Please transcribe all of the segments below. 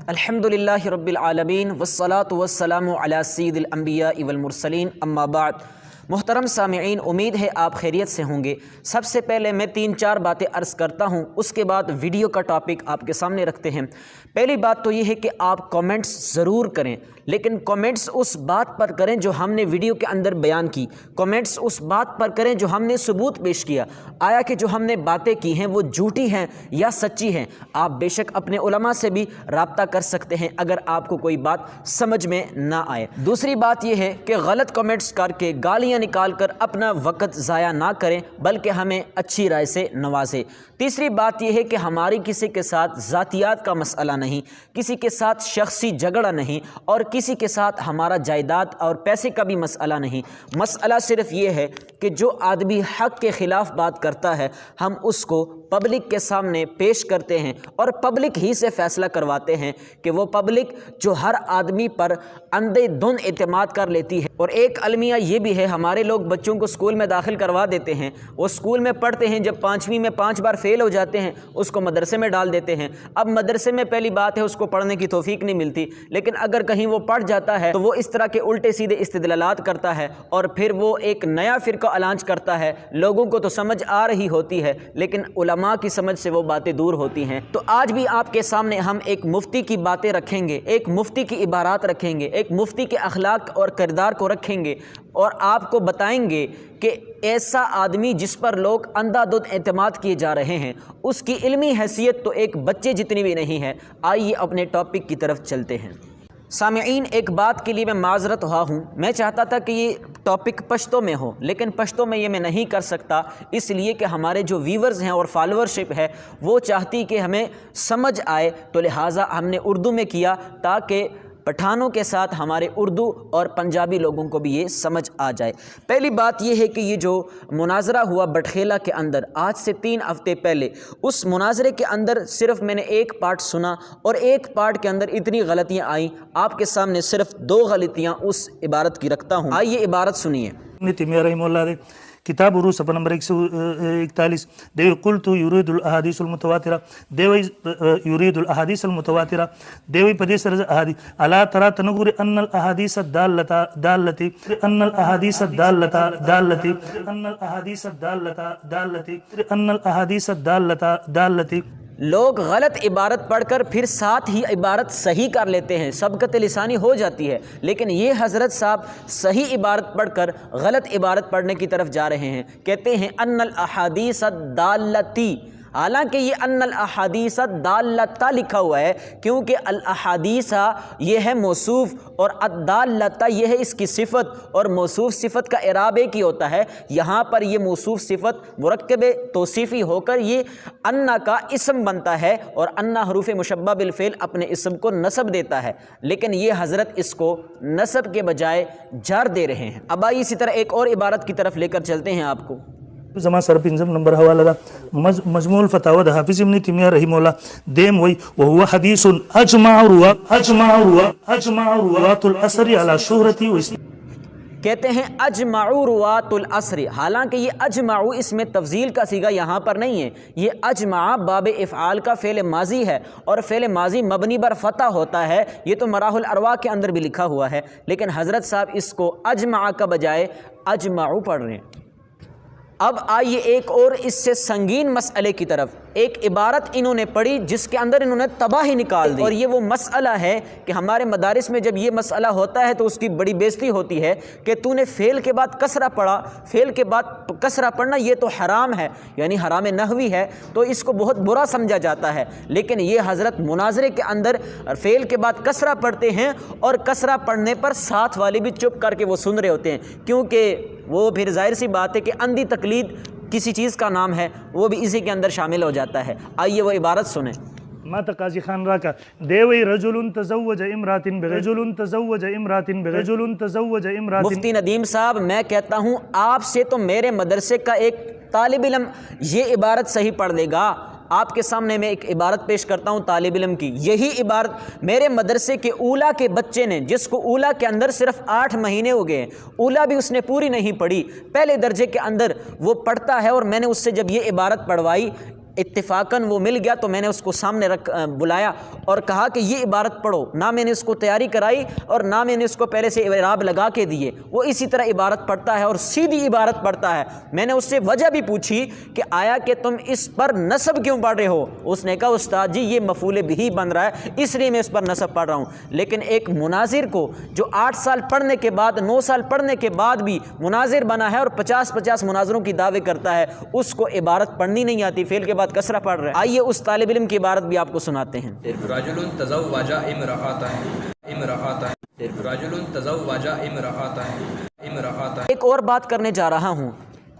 الحمدللہ رب العالمین والصلاة والسلام علی سید الانبیاء والمرسلین اما بعد۔ محترم سامعین، امید ہے آپ خیریت سے ہوں گے۔ سب سے پہلے میں 3-4 باتیں عرض کرتا ہوں، اس کے بعد ویڈیو کا ٹاپک آپ کے سامنے رکھتے ہیں۔ پہلی بات تو یہ ہے کہ آپ کامنٹس ضرور کریں، لیکن کامنٹس اس بات پر کریں جو ہم نے ویڈیو کے اندر بیان کی۔ کامنٹس اس بات پر کریں جو ہم نے ثبوت پیش کیا، آیا کہ جو ہم نے باتیں کی ہیں وہ جھوٹی ہیں یا سچی ہیں۔ آپ بے شک اپنے علماء سے بھی رابطہ کر سکتے ہیں اگر آپ کو کوئی بات سمجھ میں نہ آئے۔ دوسری بات یہ ہے کہ غلط کامنٹس کر کے گالیاں نکال کر اپنا وقت ضائع نہ کریں، بلکہ ہمیں اچھی رائے سے نوازیں۔ تیسری بات یہ ہے کہ ہماری کسی کے ساتھ ذاتیات کا مسئلہ نہیں، کسی کے ساتھ شخصی جھگڑا نہیں، اور کسی کے ساتھ ہمارا جائیداد اور پیسے کا بھی مسئلہ نہیں۔ مسئلہ صرف یہ ہے کہ جو آدمی حق کے خلاف بات کرتا ہے ہم اس کو پبلک کے سامنے پیش کرتے ہیں اور پبلک ہی سے فیصلہ کرواتے ہیں کہ وہ پبلک جو ہر آدمی پر اندھے دھند اعتماد کر لیتی ہے۔ اور ایک المیہ یہ بھی ہے، ہمارے لوگ بچوں کو اسکول میں داخل کروا دیتے ہیں، وہ اسکول میں پڑھتے ہیں، جب 5ویں میں 5 بار فیل ہو جاتے ہیں اس کو مدرسے میں ڈال دیتے ہیں۔ اب مدرسے میں پہلی بات ہے اس کو پڑھنے کی توفیق نہیں ملتی، لیکن اگر کہیں وہ پڑھ جاتا ہے تو وہ اس طرح کے الٹے سیدھے استدلالات کرتا ہے اور پھر وہ ایک نیا فرقہ لانچ کرتا ہے۔ لوگوں کو تو سمجھ آ رہی ہوتی ہے لیکن علماء کی سمجھ سے وہ باتیں دور ہوتی ہیں۔ تو آج بھی آپ کے سامنے ہم ایک مفتی کی باتیں رکھیں گے، ایک مفتی کی عبارات رکھیں گے، ایک مفتی کے اخلاق اور کردار کو رکھیں گے، اور آپ کو بتائیں گے کہ ایسا آدمی جس پر لوگ اندھا دھند اعتماد کیے جا رہے ہیں اس کی علمی حیثیت تو ایک بچے جتنی بھی نہیں ہے۔ آئیے اپنے ٹاپک کی طرف چلتے ہیں۔ سامعین، ایک بات کے لیے میں معذرت ہوا ہوں، میں چاہتا تھا کہ یہ ٹاپک پشتو میں ہو، لیکن پشتو میں یہ میں نہیں کر سکتا، اس لیے کہ ہمارے جو ویورز ہیں اور فالورشپ ہے وہ چاہتی کہ ہمیں سمجھ آئے، تو لہٰذا ہم نے اردو میں کیا تاکہ پٹھانوں کے ساتھ ہمارے اردو اور پنجابی لوگوں کو بھی یہ سمجھ آ جائے۔ پہلی بات یہ ہے کہ یہ جو مناظرہ ہوا بٹخیلہ کے اندر آج سے 3 ہفتے پہلے، اس مناظرے کے اندر صرف میں نے ایک پارٹ سنا اور ایک پارٹ کے اندر اتنی غلطیاں آئیں، آپ کے سامنے صرف 2 غلطیاں اس عبارت کی رکھتا ہوں۔ آئیے عبارت سنیے۔ تیمیہ رحمہ اللہ دے کتاب عروج صفحہ نمبر 141 دیوی قلت یرید الاحادیث المتواترہ، دیوی یرید الاحادیث المتواترہ، دیوی پدی سرز احادیث الا ترى تنظر ان الاحادیث الدالتی ان الاحادیث الدالتی ان الاحادیث الدالتی۔ لوگ غلط عبارت پڑھ کر پھر ساتھ ہی عبارت صحیح کر لیتے ہیں، سبقت لسانی ہو جاتی ہے، لیکن یہ حضرت صاحب صحیح عبارت پڑھ کر غلط عبارت پڑھنے کی طرف جا رہے ہیں۔ کہتے ہیں ان الاحادیث الدالتی، حالانکہ یہ ان الاحادیث الدالتہ لکھا ہوا ہے، کیونکہ الاحادیث یہ ہے موصوف اور الدالتہ یہ ہے اس کی صفت، اور موصوف صفت کا اعراب ایک ہی ہوتا ہے۔ یہاں پر یہ موصوف صفت مرکب توصیفی ہو کر یہ ان کا اسم بنتا ہے، اور ان حروف مشبہ بالفعل اپنے اسم کو نصب دیتا ہے، لیکن یہ حضرت اس کو نصب کے بجائے جر دے رہے ہیں۔ اب آئیے اسی طرح ایک اور عبارت کی طرف لے کر چلتے ہیں آپ کو۔ زمان سر 5 نمبر حوالہ دا مجموع الفتاوی دا حافظ ابن تیمیہ رحمہ اللہ دیم وی وہو حدیث اجمع روات العصر علی شہرتی و اسم۔ کہتے ہیں اجمعوا روات العصر، حالانکہ یہ اجمعوا اس میں تفضیل کا صیغہ یہاں پر نہیں ہے، یہ اجمع باب افعال کا فعل ماضی ہے، اور فعل ماضی مبنی بر فتح ہوتا ہے، یہ تو مراح الارواح کے اندر بھی لکھا ہوا ہے، لیکن حضرت صاحب اس کو اجمع کا بجائے اجمعوا پڑھ رہے ہیں۔ اب آئیے ایک اور اس سے سنگین مسئلے کی طرف۔ ایک عبارت انہوں نے پڑھی جس کے اندر انہوں نے تباہی نکال دی، اور یہ وہ مسئلہ ہے کہ ہمارے مدارس میں جب یہ مسئلہ ہوتا ہے تو اس کی بڑی بےزتی ہوتی ہے کہ تو نے فعل کے بعد کسرہ پڑھا، فعل کے بعد کسرہ پڑھنا یہ تو حرام ہے، یعنی حرام نحوی ہے، تو اس کو بہت برا سمجھا جاتا ہے، لیکن یہ حضرت مناظرے کے اندر فعل کے بعد کسرہ پڑھتے ہیں، اور کسرہ پڑھنے پر ساتھ والے بھی چپ کر کے وہ سن رہے ہوتے ہیں، کیونکہ وہ پھر ظاہر سی بات ہے کہ اندھی تقلید کسی چیز کا نام ہے، وہ بھی اسی کے اندر شامل ہو جاتا ہے۔ آئیے وہ عبارت سنیں۔ ماتا قاضی خان راکا دیوی رجل تزوج امرات مفتی ندیم صاحب، میں کہتا ہوں آپ سے تو میرے مدرسے کا ایک طالب علم یہ عبارت صحیح پڑھ لے گا۔ آپ کے سامنے میں ایک عبارت پیش کرتا ہوں طالب علم کی، یہی عبارت میرے مدرسے کے اولیٰ کے بچے نے، جس کو اولیٰ کے اندر صرف 8 مہینے ہو گئے، اولیٰ بھی اس نے پوری نہیں پڑھی، پہلے درجے کے اندر وہ پڑھتا ہے، اور میں نے اس سے جب یہ عبارت پڑھوائی اتفاقاً وہ مل گیا تو میں نے اس کو سامنے بلایا اور کہا کہ یہ عبارت پڑھو. نہ میں نے اس کو تیاری کرائی اور نہ میں نے اس کو پہلے سے اعراب لگا کے دیے. وہ اسی طرح عبارت پڑھتا ہے اور سیدھی عبارت پڑھتا ہے. میں نے اس سے وجہ بھی پوچھی کہ آیا کہ تم اس پر نصب کیوں پڑھ رہے ہو؟ اس نے کہا استاد جی یہ مفعول بہ بن رہا ہے اس لیے میں اس پر نصب پڑھ رہا ہوں. لیکن ایک مناظر کو جو 8 سال پڑھنے کے بعد 9 سال پڑھنے کے بعد بھی مناظر بنا ہے اور 50 مناظروں کی دعوے کرتا ہے، اس کو عبارت پڑھنی نہیں آتی، فعل کے بعد کسرہ پڑھ رہا ہے. آئیے اس طالب علم کی عبارت بھی آپ کو سناتے ہیں. رجل تزوج امرأة رجل تزوج امرأة. ایک اور بات کرنے جا رہا ہوں.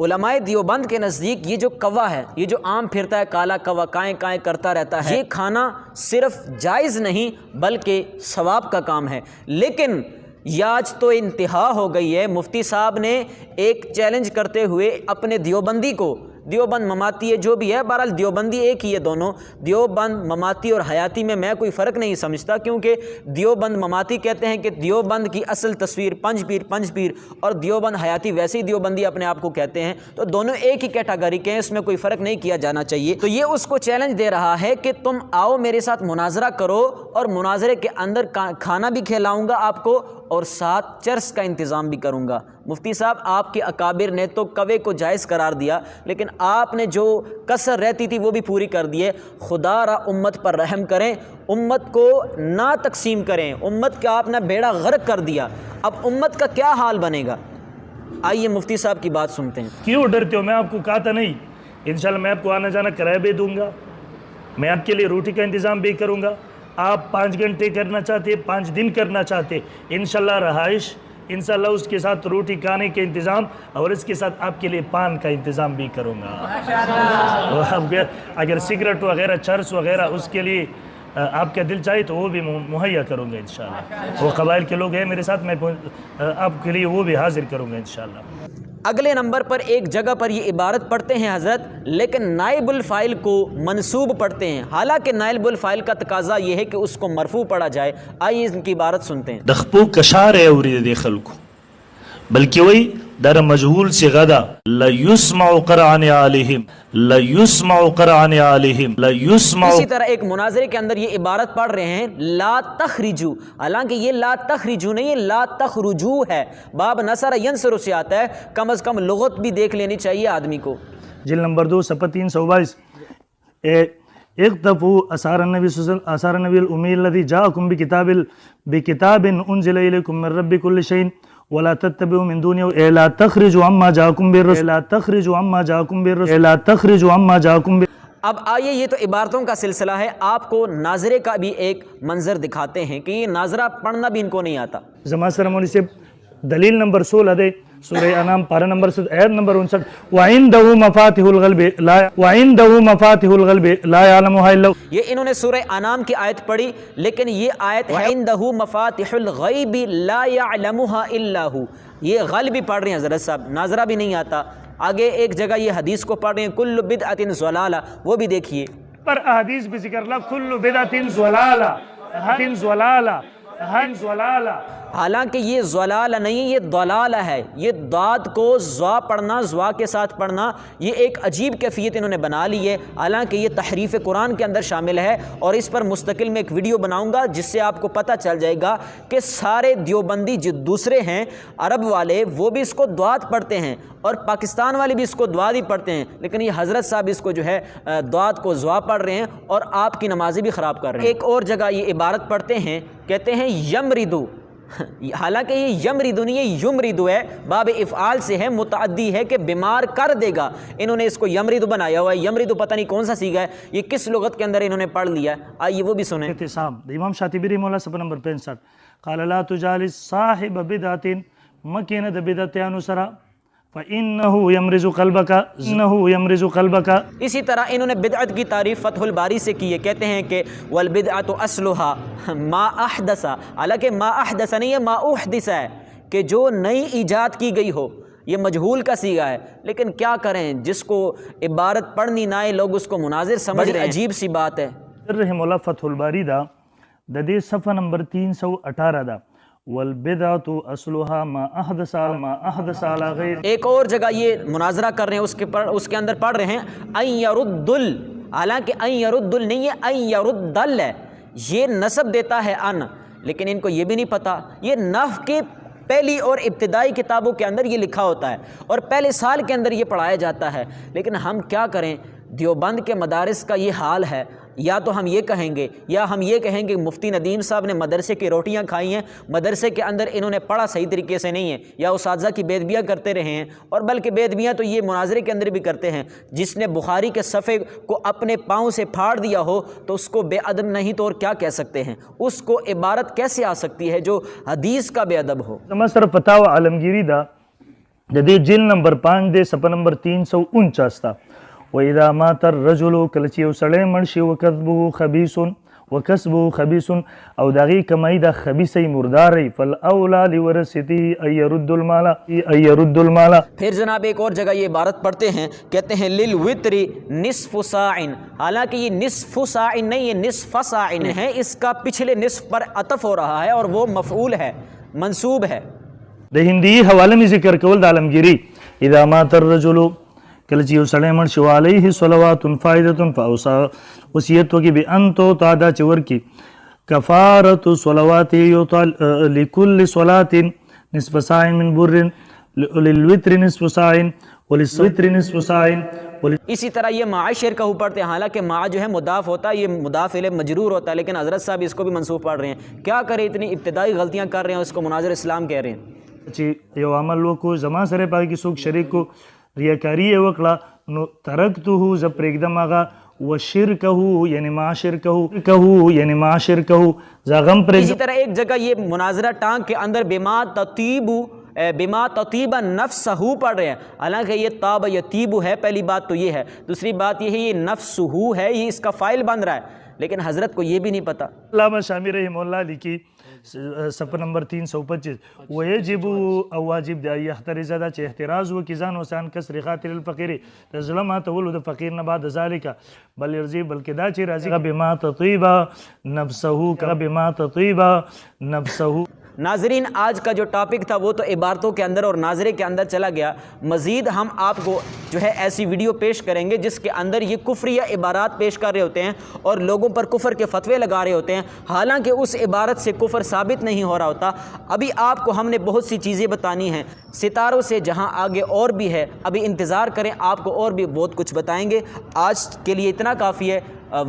علماء دیوبند کے نزدیک یہ جو کوا ہے، یہ جو عام پھرتا ہے کالا کوا، کائیں کائیں کرتا رہتا ہے، یہ کھانا صرف جائز نہیں بلکہ ثواب کا کام ہے. لیکن یہ آج تو انتہا ہو گئی ہے. مفتی صاحب نے ایک چیلنج کرتے ہوئے اپنے دیوبندی کو، دیوبند مماتی ہے جو بھی ہے، بہرحال دیوبندی ایک ہی ہے دونوں. دیوبند مماتی اور حیاتی میں کوئی فرق نہیں سمجھتا، کیونکہ دیوبند مماتی کہتے ہیں کہ دیوبند کی اصل تصویر پنج پیر اور دیوبند حیاتی ویسے ہی دیوبندی اپنے آپ کو کہتے ہیں. تو دونوں ایک ہی کیٹاگری کے ہیں، اس میں کوئی فرق نہیں کیا جانا چاہیے. تو یہ اس کو چیلنج دے رہا ہے کہ تم آؤ میرے ساتھ مناظرہ کرو اور مناظرے کے اندر کھانا بھی کھلاؤں گا آپ کو اور ساتھ چرس کا انتظام بھی کروں گا. مفتی صاحب آپ کے اکابر نے تو کوے کو جائز قرار دیا، لیکن آپ نے جو کسر رہتی تھی وہ بھی پوری کر دیے. خدا را امت پر رحم کریں، امت کو نہ تقسیم کریں. امت کا آپ نے بیڑا غرق کر دیا، اب امت کا کیا حال بنے گا؟ آئیے مفتی صاحب کی بات سنتے ہیں. کیوں ڈرتے ہو؟ میں آپ کو کہا تھا نہیں، انشاءاللہ میں آپ کو آنا جانا کرایہ بھی دوں گا، میں آپ کے لیے روٹی کا انتظام بھی کروں گا. آپ 5 گھنٹے کرنا چاہتے، 5 دن کرنا چاہتے، انشاءاللہ رہائش، انشاءاللہ اس کے ساتھ روٹی کھانے کے انتظام اور اس کے ساتھ آپ کے لیے پان کا انتظام بھی کروں گا. اگر سگریٹ وغیرہ چرس وغیرہ اس کے لیے آپ کا دل چاہے تو وہ بھی مہیا کروں گا انشاءاللہ. وہ قبائل کے لوگ ہیں میرے ساتھ، میں آپ کے لیے وہ بھی حاضر کروں گا انشاءاللہ. اگلے نمبر پر ایک جگہ پر یہ عبارت پڑھتے ہیں حضرت، لیکن نائب الفاعل کو منصوب پڑھتے ہیں، حالانکہ نائب الفاعل کا تقاضا یہ ہے کہ اس کو مرفوع پڑھا جائے. آئیے ان کی عبارت سنتے ہیں. دخپو کشار ہے اورید دیکھل کو، بلکہ وہی در مجہول سے غدا لیسمع قرآن علیہم لیسمع قرآن علیہم لیسمع. اسی طرح ایک مناظرے کے اندر یہ عبارت پڑھ رہے ہیں لا تخرجو، حالانکہ یہ لا تخرجو نہیں، یہ لا تخرجو ہے. باب نصر ینصر سے آتا ہے، کم از کم لغت بھی دیکھ لینی چاہیے آدمی کو. جلد نمبر 2 صفحہ 322. اقتفوا آثار النبی الامی الذی جاءکم بکتاب انزل الیکم من رب کل شیء ولا تتبعوا من دونه لا تخرجوا عما جاءكم بالرسول لا تخرجوا عما جاءكم بالرسول لا تخرجوا عما جاءكم. اب آئیے یہ تو عبارتوں کا سلسلہ ہے، آپ کو ناظرے کا بھی ایک منظر دکھاتے ہیں کہ یہ ناظرہ پڑھنا بھی ان کو نہیں آتا. زمان سرمونی سے دلیل نمبر 16 دے سورہ انعام پارہ نمبر 7 آیت نمبر 59. وعنده مفاتيح الغیب لا يعلمها الا هو. یہ انہوں نے سورہ انعام کی آیت پڑھی، لیکن یہ آیت وعنده مفاتيح الغیب لا يعلمها الا هو، یہ غل بھی پڑھ رہے ہیں حضرت صاحب، ناظرہ بھی نہیں آتا. آگے ایک جگہ یہ حدیث کو پڑھ رہے ہیں کل بدعت ضلالہ، وہ بھی دیکھیے. پر احادیث بھی ذکر اللہ کل بدعت ضلالہ. حالانکہ یہ ضلالہ نہیں، یہ ضلالہ ہے. یہ داد کو زوا پڑھنا، زوا کے ساتھ پڑھنا، یہ ایک عجیب کیفیت انہوں نے بنا لی ہے. حالانکہ یہ تحریف قرآن کے اندر شامل ہے اور اس پر مستقل میں ایک ویڈیو بناؤں گا جس سے آپ کو پتہ چل جائے گا کہ سارے دیوبندی جو دوسرے ہیں عرب والے وہ بھی اس کو دواد پڑھتے ہیں اور پاکستان والے بھی اس کو دواد ہی پڑھتے ہیں، لیکن یہ حضرت صاحب اس کو جو ہے دواد کو زوا پڑھ رہے ہیں اور آپ کی نمازیں بھی خراب کر رہے ہیں. ایک اور جگہ یہ عبارت پڑھتے ہیں، کہتے ہیں یمردو، حالانکہ یہ یمردو نہیں، یہ یمردو ہے، باب افعال سے ہے، متعدی ہے کہ بیمار کر دے گا. انہوں نے اس کو یمردو بنایا ہوا ہے. یمردو پتہ نہیں کون سا سیگا ہے، یہ کس لغت کے اندر انہوں نے پڑھ لیا ہے. آئیے وہ بھی سنیں. اعتصام امام شاطبی رحمہ اللہ صفحہ نمبر 65. قال لا تجالس صاحب بدعت مکینۃ بدعت انصرا فإنه يمرز قلبك. اسی طرح انہوں نے بدعت کی تعریف فتح الباری سے کی ہے، کہتے ہیں کہ والبدعت اصلها ما احدث، حالانکہ ما احدث نہیں ہے، ما احدث ہے کہ جو نئی ایجاد کی گئی ہو. یہ مجہول کا صیغہ ہے، لیکن کیا کریں جس کو عبارت پڑھنی نہ آئے لوگ اس کو مناظر سمجھ رہے ہیں. عجیب سی بات ہے. رحمہ اللہ فتح الباری دا ددی صفحہ نمبر 318 دا والبدعۃ اصلها ما احدث على غیر. ایک اور جگہ یہ مناظرہ کر رہے ہیں، اس کے اندر پڑھ رہے ہیں ان يرد حالانکہ ان یردل نہیں ہے، ان یردل ہے، یہ نسب دیتا ہے ان، لیکن ان کو یہ بھی نہیں پتہ یہ نحو کے پہلی اور ابتدائی کتابوں کے اندر یہ لکھا ہوتا ہے اور پہلے سال کے اندر یہ پڑھایا جاتا ہے، لیکن ہم کیا کریں، دیوبند کے مدارس کا یہ حال ہے۔ یا تو ہم یہ کہیں گے یا ہم یہ کہیں گے مفتی ندیم صاحب نے مدرسے کی روٹیاں کھائی ہیں، مدرسے کے اندر انہوں نے پڑھا صحیح طریقے سے نہیں ہے، یا اساتذہ کی بے ادبیاں کرتے رہے ہیں، اور بلکہ بے ادبیاں تو یہ مناظرے کے اندر بھی کرتے ہیں۔ جس نے بخاری کے صفحے کو اپنے پاؤں سے پھاڑ دیا ہو تو اس کو بے ادب نہیں تو اور کیا کہہ سکتے ہیں؟ اس کو عبارت کیسے آ سکتی ہے جو حدیث کا بے ادب ہو؟ سر فتاوی عالمگیری دا جدی جل نمبر 5 دے صفحہ نمبر 349 تا وَإِذَا مَاتَ الرَّجُلُ کلچی او سڑے مرشی وَكَذْبُهُ خَبِيثٌ وَكَسْبُهُ خَبِيثٌ او داغی کمائی دا خبیثی مرداری فَالْأَوْلَى لِوَرَثِتِهِ أَن يَرُدُّ الْمَالَ۔ پھر جناب ایک اور جگہ یہ عبارت پڑھتے ہیں، کہتے ہیں لِلْوِتْرِ نِصْفُ سَاعٍ، حالانکہ یہ نصف ساعٍ نہیں، یہ نصف ساعٍ ہے، اس کا پچھلے نصف پر عطف ہو رہا ہے اور وہ مفعول ہے، منصوب ہے۔ دا ہندی حوالے میں ذکر کول دا عالمگیری اذا مات الرجل کلچی او سڑے مر شو علیہ صلوات فائدۃ فاوصا وصیت کی بے ان تو تعدا چور کی کفارۃ صلوات یطال لكل صلاة نصف ساع من بر للوتر نصف ساع وللوتر نصف ساع۔ اسی طرح یہ معاشر کا پڑھتے ہیں، حالانکہ مع جو ہے مضاف ہوتا ہے، یہ مضاف الیہ مجرور ہوتا ہے، لیکن حضرت صاحب اس کو بھی منصوب پڑھ رہے ہیں۔ کیا کریں، اتنی ابتدائی غلطیاں کر رہے ہیں، اس کو مناظر اسلام کہہ رہے ہیں۔ اچھی یو عمل لو کو زمان سرے پاکی کی سوک شریک کو ریاکاری وکلا نو ترکتو ز پریکدم آگا و شرکہو یعنی ما شرکہو یعنی ما شرکہو زاغم پریکدم۔ اسی طرح ایک جگہ یہ مناظرہ ٹانگ کے اندر بما تطیب نفسہو پڑھ رہے ہیں، حالانکہ یہ تاب یتیبو ہے، پہلی بات تو یہ ہے، دوسری بات یہ ہے یہ نفسہو ہے، یہ اس کا فائل بن رہا ہے، لیکن حضرت کو یہ بھی نہیں پتا۔ علامہ شامی رحمہ اللہ لکھی صفحہ نمبر 325 ویجب او واجب دا یحترز دا چه احتراز و کزان وسان کسر خاطر الفقیر ظلم تولو دا فقیر نباد ذالکا بل یرزی بلکہ دا چی رازی بما تطیبا نفسہو بما تطیبا نفسہو۔ ناظرین آج کا جو ٹاپک تھا وہ تو عبارتوں کے اندر اور ناظرے کے اندر چلا گیا، مزید ہم آپ کو جو ہے ایسی ویڈیو پیش کریں گے جس کے اندر یہ کفریہ عبارات پیش کر رہے ہوتے ہیں اور لوگوں پر کفر کے فتوے لگا رہے ہوتے ہیں، حالانکہ اس عبارت سے کفر ثابت نہیں ہو رہا ہوتا۔ ابھی آپ کو ہم نے بہت سی چیزیں بتانی ہیں، ستاروں سے جہاں آگے اور بھی ہے، ابھی انتظار کریں، آپ کو اور بھی بہت کچھ بتائیں گے۔ آج کے لیے اتنا کافی ہے،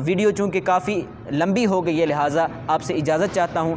ویڈیو چونکہ کافی لمبی ہو گئی ہے، لہٰذا آپ سے اجازت چاہتا ہوں۔